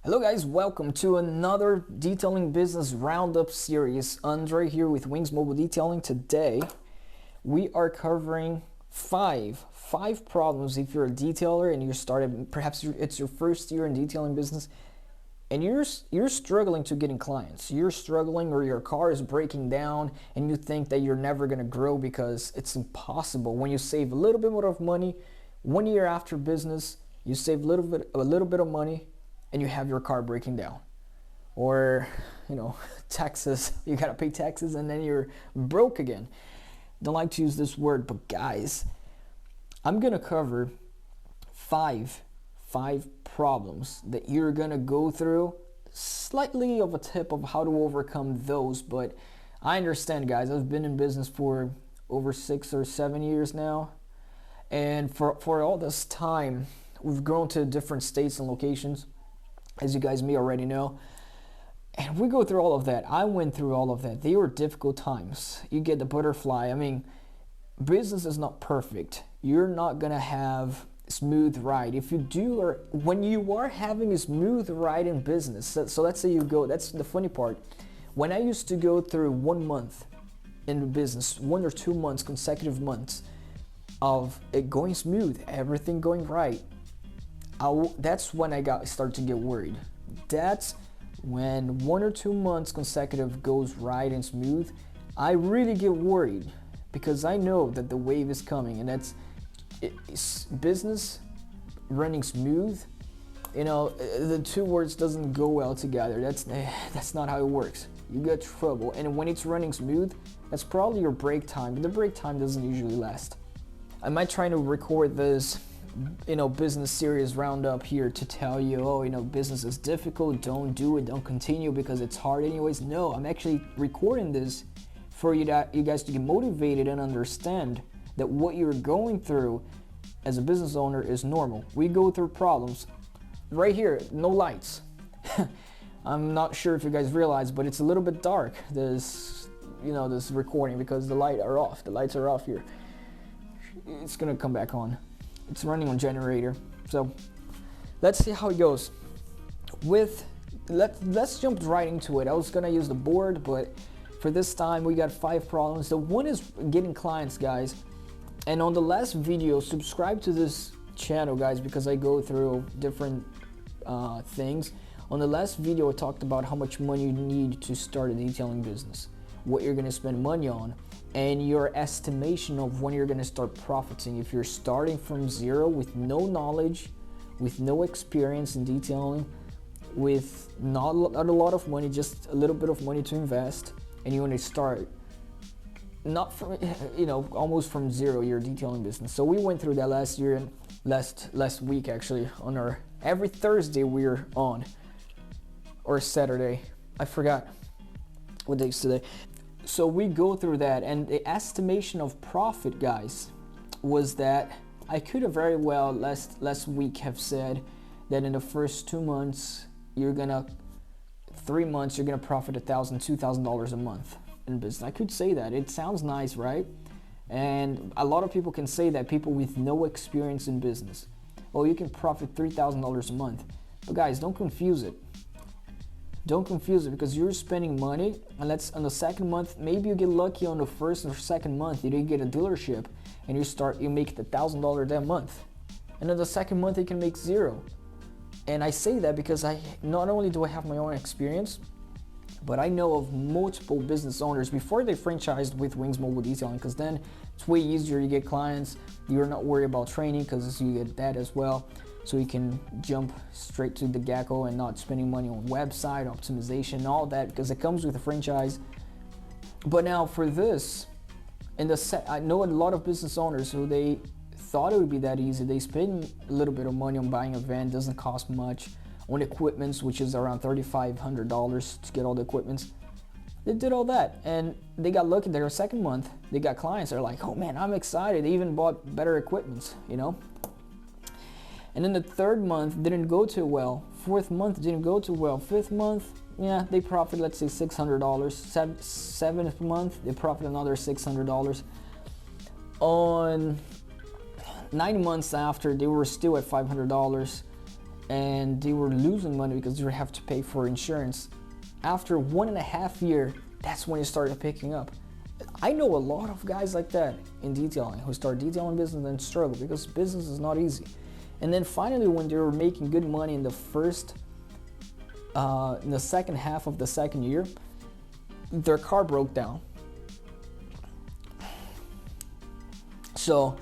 Hello guys, welcome to another detailing business roundup series. Andre here with Wings Mobile Detailing. Today we are covering five problems if you're a detailer and you're started, perhaps it's your first year in detailing business and you're struggling to getting clients. You're struggling, or your car is breaking down and you think that you're never going to grow because it's impossible. When you save a little bit more of money, 1 year after business, you save a little bit of money and you have your car breaking down. Or, taxes, you gotta pay taxes and then you're broke again. Don't like to use this word, but guys, I'm gonna cover five problems that you're gonna go through. Slightly of a tip of how to overcome those, but I understand, guys. I've been in business for over 6 or 7 years now, and for all this time, we've grown to different states and locations, as you guys may already know. And we go through all of that. I went through all of that. They were difficult times. You get the butterfly. I mean, business is not perfect. You're not gonna have smooth ride. If you do, or when you are having a smooth ride in business, so let's say you go, that's the funny part. When I used to go through 1 month in business, 1 or 2 months, consecutive months of it going smooth, everything going right, that's when I started to get worried. That's when 1 or 2 months consecutive goes right and smooth, I really get worried because I know that the wave is coming, and it's business running smooth. The two words doesn't go well together. That's not how it works. You get trouble, and when it's running smooth, that's probably your break time, but the break time doesn't usually last. I might try to record this business series roundup here to tell you, business is difficult, don't do it, don't continue because it's hard anyways. No, I'm actually recording this for you guys to get motivated and understand that what you're going through as a business owner is normal. We go through problems. Right here, no lights. I'm not sure if you guys realize, but it's a little bit dark, this recording, because the lights are off here. It's gonna come back on. It's running on generator. So let's see how it goes. Let's jump right into it. I was gonna use the board, but for this time we got 5 problems. The one is getting clients, guys. And on the last video, subscribe to this channel, guys, because I go through different things. On the last video, I talked about how much money you need to start a detailing business, what you're gonna spend money on, and your estimation of when you're going to start profiting. If you're starting from zero with no knowledge, with no experience in detailing, with not a lot of money, just a little bit of money to invest, and you want to start not from almost from zero your detailing business. So we went through that last year, and last week actually, on our every Thursday we're on, or Saturday, I forgot what day is today. So we go through that, and the estimation of profit, guys, was that I could have very well last week have said that in the first 2 months, 3 months, you're gonna profit $1,000, $2,000 a month in business. I could say that. It sounds nice, right? And a lot of people can say that, people with no experience in business. Oh, you can profit $3,000 a month. But guys, don't confuse it. Don't confuse it, because you're spending money, and let's on the second month, maybe you get lucky on the first or second month, you get a dealership and you make $1,000 that month, and then the second month you can make $0. And I say that because not only do I have my own experience, but I know of multiple business owners before they franchised with Wings Mobile Detailing, because then it's way easier to get clients. You're not worried about training because you get that as well. So you can jump straight to the get-go and not spending money on website optimization, all that, because it comes with a franchise. But now for this, I know a lot of business owners who they thought it would be that easy. They spend a little bit of money on buying a van, doesn't cost much, on equipment, which is around $3,500 to get all the equipment. They did all that and they got lucky. Their second month, they got clients. They're like, oh man, I'm excited. They even bought better equipment, And then the third month didn't go too well. Fourth month didn't go too well. Fifth month, they profit, let's say $600. Seventh month, they profit another $600. On 9 months after, they were still at $500. and they were losing money because they have to pay for insurance. After 1.5 years, that's when it started picking up. I know a lot of guys like that in detailing who start detailing business and struggle because business is not easy. And then finally, when they were making good money in the second half of the second year, their car broke down. So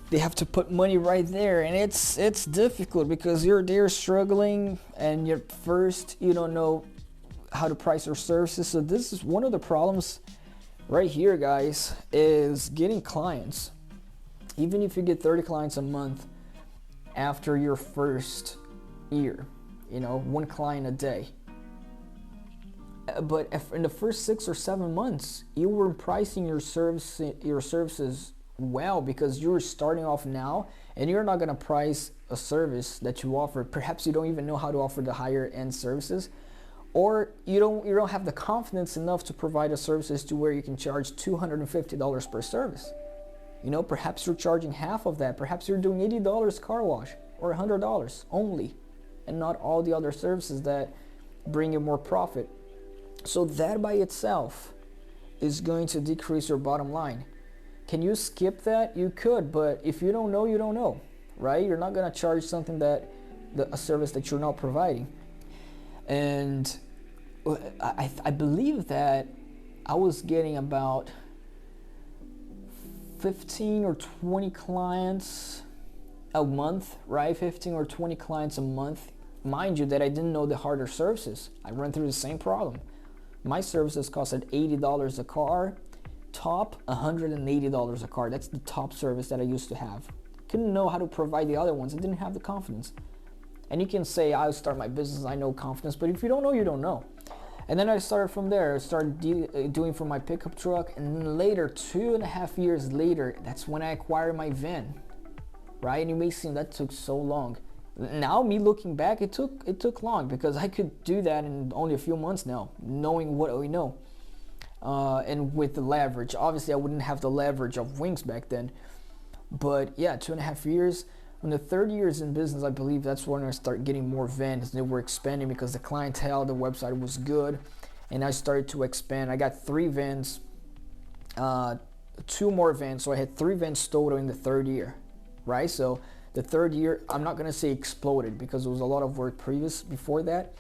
they have to put money right there, and it's difficult because you're there struggling, and you're first, you don't know how to price your services. So this is one of the problems right here, guys, is getting clients. Even if you get 30 clients a month after your first year, you know, 1 client a day. But if in the first 6 or 7 months, you were pricing your services well, because you're starting off now, and you're not going to price a service that you offer. Perhaps you don't even know how to offer the higher end services, or you don't have the confidence enough to provide a services to where you can charge $250 per service. You know, perhaps you're charging half of that. Perhaps you're doing $80 car wash or $100 only, and not all the other services that bring you more profit. So that by itself is going to decrease your bottom line. Can you skip that? You could, but if you don't know, you don't know, right? You're not going to charge something a service that you're not providing. And I believe that I was getting about 15 or 20 clients a month, right? 15 or 20 clients a month. Mind you that I didn't know the harder services. I ran through the same problem. My services costed $80 a car, top $180 a car. That's the top service that I used to have. Couldn't know how to provide the other ones. I didn't have the confidence. And you can say, I'll start my business, I know confidence, but if you don't know, you don't know. And then I started from there. I started doing for my pickup truck, and then later, 2.5 years later, that's when I acquired my van, right? And you may seem that took so long. Now, me looking back, it took long, because I could do that in only a few months now, knowing what we know. And with the leverage, obviously I wouldn't have the leverage of Wings back then, but yeah, 2.5 years. In the 3rd years in business, I believe that's when I start getting more vans. They were expanding because the clientele, the website was good, and I started to expand. I got 3 vans, 2 more vans, so I had 3 vans total in the 3rd year, right? So the 3rd year, I'm not gonna say exploded, because there was a lot of work before that,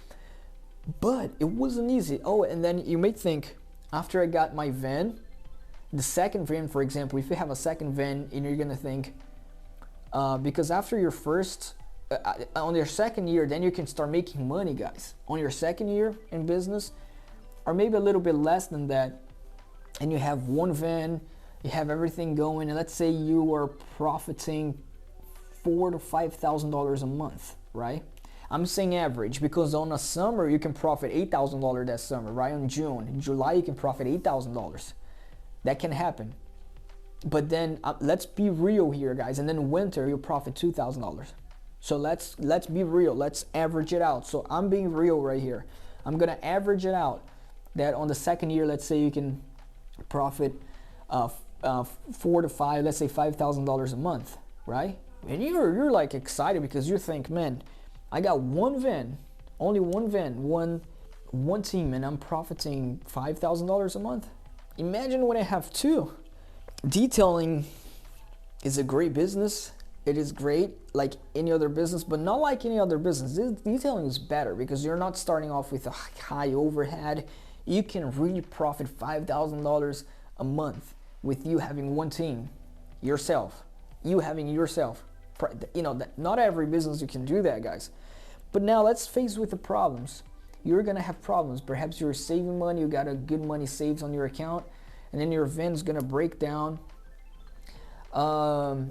but it wasn't easy. Oh, and then you may think, after I got my van, the second van, for example, if you have a second van, and you're gonna think, because after your first, on your second year, then you can start making money, guys. On your second year in business, or maybe a little bit less than that, and you have 1 van, you have everything going, and let's say you are profiting $4,000 to $5,000 a month, right? I'm saying average, because on a summer you can profit $8,000 that summer, right? In June, in July you can profit $8,000. That can happen. But then let's be real here, guys. And then winter you'll profit $2,000. So let's be real. Let's average it out. So I'm being real right here. I'm gonna average it out. That on the second year, let's say you can profit 4 to 5, let's say $5,000 a month, right? And you're like excited because you think, man, I got 1 van, only 1 van, one team, and I'm profiting $5,000 a month. Imagine when I have 2. Detailing is a great business. It is great like any other business, but not like any other business. Detailing is better because you're not starting off with a high overhead. You can really profit $5,000 a month with you having 1 team, yourself. You having yourself. You know, not every business you can do that, guys. But now let's face with the problems. You're gonna have problems. Perhaps you're saving money, you got a good money saved on your account, and then your van's gonna break down. But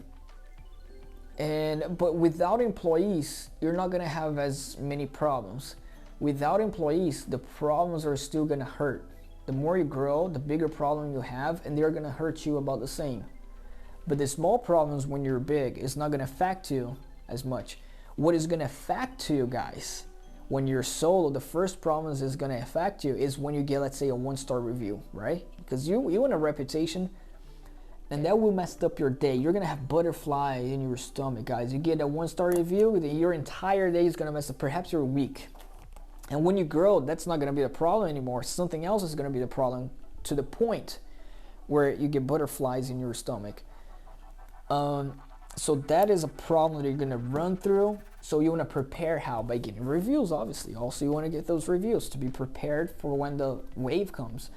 without employees, you're not gonna have as many problems. Without employees, the problems are still gonna hurt. The more you grow, the bigger problem you have, and they're gonna hurt you about the same. But the small problems when you're big is not gonna affect you as much. What is gonna affect you, guys, when you're solo, the first problems is gonna affect you is when you get, let's say, a 1-star review, right? Because you want a reputation, And that will mess up your day. You're gonna have butterfly in your stomach, guys. You get a 1-star review, then your entire day is gonna mess up, perhaps your week. And when you grow, that's not gonna be the problem anymore. Something else is gonna be the problem, to the point where you get butterflies in your stomach. So that is a problem that you're gonna run through. So you wanna prepare how? By getting reviews, obviously. Also, you wanna get those reviews to be prepared for when the wave comes.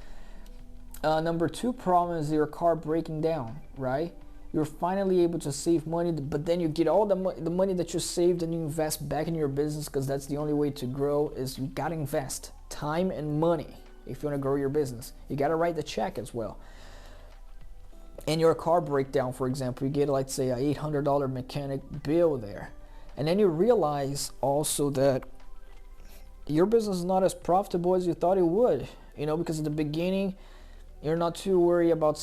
Number 2 problem is your car breaking down, right? You're finally able to save money, but then you get all the money that you saved and you invest back in your business, because that's the only way to grow. Is you gotta invest time and money if you wanna grow your business. You gotta write the check as well. And your car breakdown, for example, you get, let's say, a $800 mechanic bill there, and then you realize also that your business is not as profitable as you thought it would, because at the beginning you're not too worried about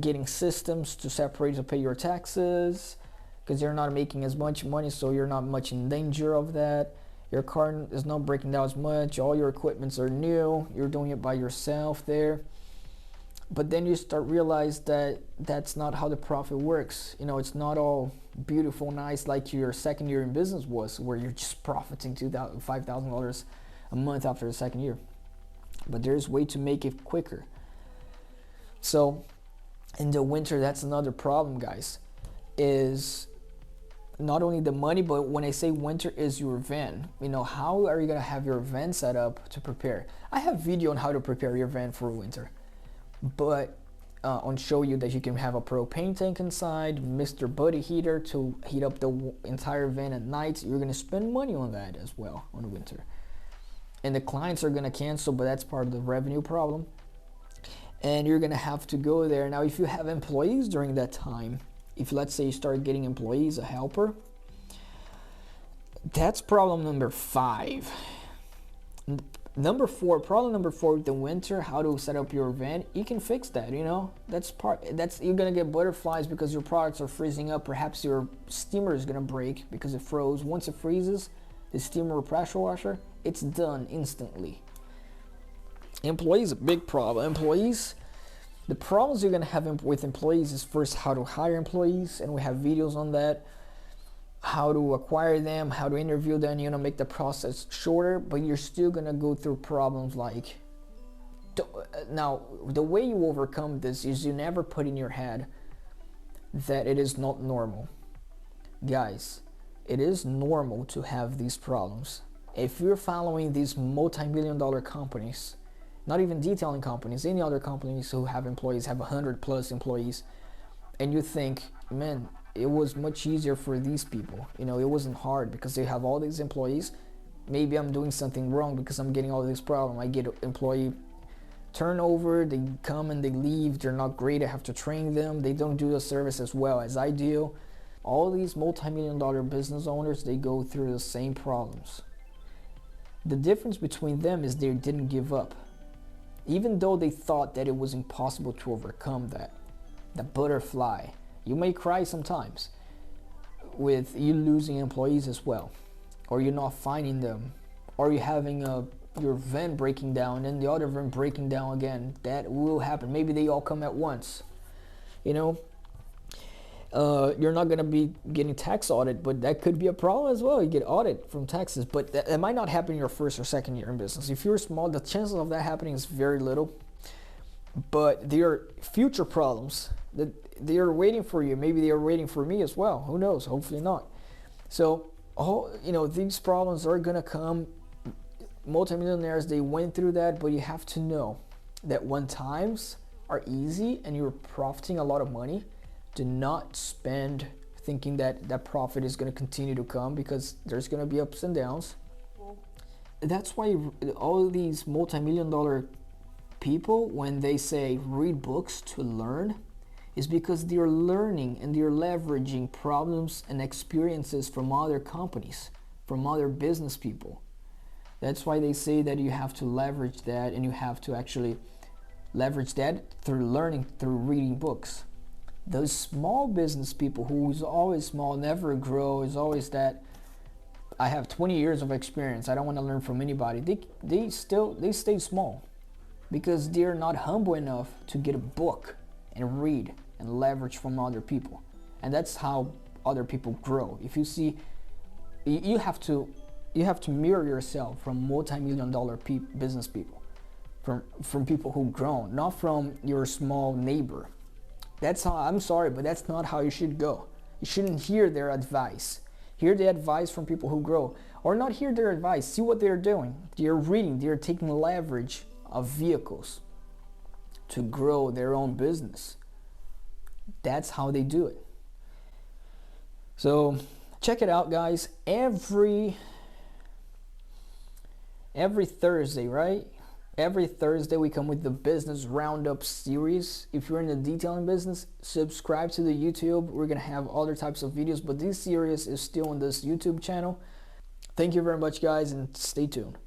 getting systems to separate to pay your taxes, because you're not making as much money, so you're not much in danger of that. Your car is not breaking down as much. All your equipments are new. You're doing it by yourself there. But then you start realize that that's not how the profit works. It's not all beautiful, nice like your second year in business was, where you're just profiting $2,000, $5,000 a month after the second year. But there's a way to make it quicker. So in the winter, that's another problem, guys, is not only the money, but when I say winter, is your van. How are you gonna have your van set up to prepare? I have video on how to prepare your van for winter, but on show you that you can have a propane tank inside, Mr. Buddy heater to heat up the entire van at night. You're gonna spend money on that as well on winter, and the clients are gonna cancel, but that's part of the revenue problem. And you're gonna have to go there. Now, if you have employees during that time, if let's say you start getting employees, a helper, that's problem number 5. Problem number 4 with the winter, how to set up your van. You can fix that, you're gonna get butterflies because your products are freezing up. Perhaps your steamer is gonna break because it froze. Once it freezes, the steamer or pressure washer, it's done instantly. Employees, a big problem. The problems you're gonna have with employees is, first, how to hire employees, and we have videos on that. How to acquire them, how to interview them, make the process shorter, but you're still gonna go through problems like. Now, the way you overcome this is you never put in your head that it is not normal. Guys, it is normal to have these problems. If you're following these multi-million-dollar companies, not even detailing companies, any other companies who have employees, have 100+ employees, and you think, man, it was much easier for these people. It wasn't hard because they have all these employees. Maybe I'm doing something wrong because I'm getting all this problem. I get employee turnover, they come and they leave, they're not great, I have to train them, they don't do the service as well as I do. All these multi-million-dollar business owners, they go through the same problems. The difference between them is they didn't give up. Even though they thought that it was impossible to overcome that, the butterfly. You may cry sometimes with you losing employees as well, or you're not finding them, or you're having your van breaking down and the other van breaking down again. That will happen. Maybe they all come at once. You're not going to be getting tax audit, but that could be a problem as well. You get audit from taxes, but that might not happen in your first or second year in business. If you're small, the chances of that happening is very little. But there are future problems that they are waiting for you. Maybe they are waiting for me as well. Who knows? Hopefully not. So, these problems are going to come. Multimillionaires, they went through that, but you have to know that when times are easy and you're profiting a lot of money, do not spend thinking that that profit is going to continue to come, because there's going to be ups and downs. That's why all these multi-million-dollar people, when they say read books to learn, is because they're learning and they're leveraging problems and experiences from other companies, from other business people. That's why they say that you have to leverage that, and you have to actually leverage that through learning, through reading books. Those small business people who's always small, never grow, is always that, I have 20 years of experience, I don't want to learn from anybody. They stay small because they're not humble enough to get a book and read and leverage from other people. And that's how other people grow. If you see, you have to mirror yourself from multi-million-dollar business people, from people who grow, not from your small neighbor. That's how, I'm sorry, but that's not how you should go. You shouldn't hear their advice. Hear the advice from people who grow, or not hear their advice. See what they're doing. They're reading. They're taking leverage of vehicles to grow their own business. That's how they do it. So check it out, guys. Every Thursday, right? Every Thursday we come with the business roundup series. If you're in the detailing business, subscribe to the YouTube. We're gonna have other types of videos, but this series is still on this YouTube channel. Thank you very much, guys, and stay tuned.